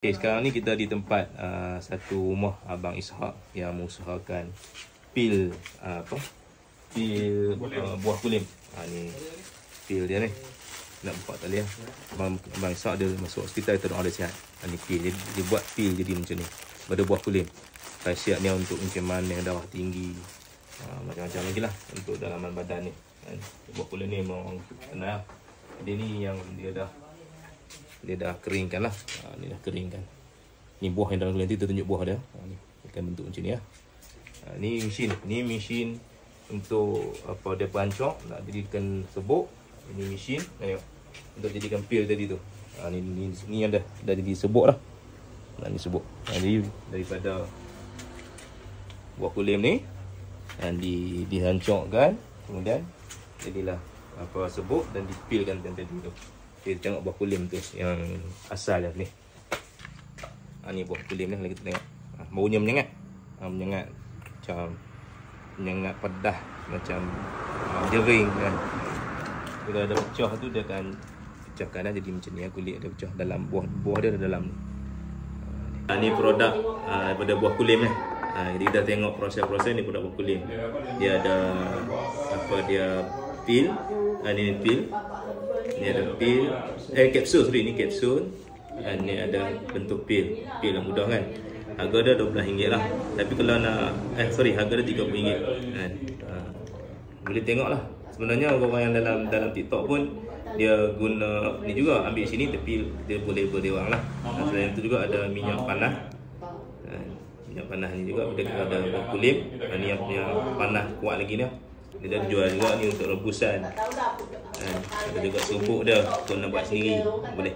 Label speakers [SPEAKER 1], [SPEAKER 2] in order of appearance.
[SPEAKER 1] Okay, sekarang ni kita di tempat satu rumah Abang Ishak yang mengusahakan pil buah kulim. Ni pil dia ni. Nak buka tali lah. Abang Ishak dia masuk hospital, kita doa dia sihat. Ni pil dia buat pil jadi macam ni. Pada buah kulim. Khasiat dia untuk macam mana darah tinggi. Macam-macam lagi lah untuk dalaman badan ni. Buah kulim ni memang kenal. Dia ni yang dia dah keringkan lah. Ni dah keringkan. Ni buah yang dalam kulit nanti kita tunjuk buah dia. Ni akan bentuk macam ni lah. Ni mesin. Ni mesin untuk apa dia perancang nak jadikan sebuk. Ini mesin tengok untuk jadikan pil tadi tu. Ni yang dah jadi sebuk dah. Ni sebuk. Jadi daripada buah kulim ni dan dihancurkan, kemudian jadilah apa sebuk dan dipilkan tadi tu. Kita tengok buah kulim tu yang asal dia ni. Ni buah kulim ni, kita tengok. Baunya menyengat. Menyengat macam menyengat pedas, macam jering kan. Bila ada pecah tu dia akan pecahkan dah jadi macam ni. Kulit ada pecah dalam buah dia ada dalam. Ni produk daripada buah kulim ni. Jadi kita tengok proses-proses ni produk buah kulim. Dia ada dia pil. Ni pil. Ni ada pil, kapsul, ni kapsul. Ni ada bentuk pil yang mudah kan. Harga dia RM12 lah. Tapi kalau nak harga dia RM30 kan. Boleh tengok lah. Sebenarnya orang yang dalam TikTok pun dia guna ni juga, ambil sini tapi dia boleh dia orang lah. Selain itu juga ada minyak panas. Minyak panas ni juga ada buah kulim. Ni yang panas kuat lagi ni. Dia dah jual juga ni untuk rebusan. Ada juga serbuk dia, kau nak buat sendiri boleh.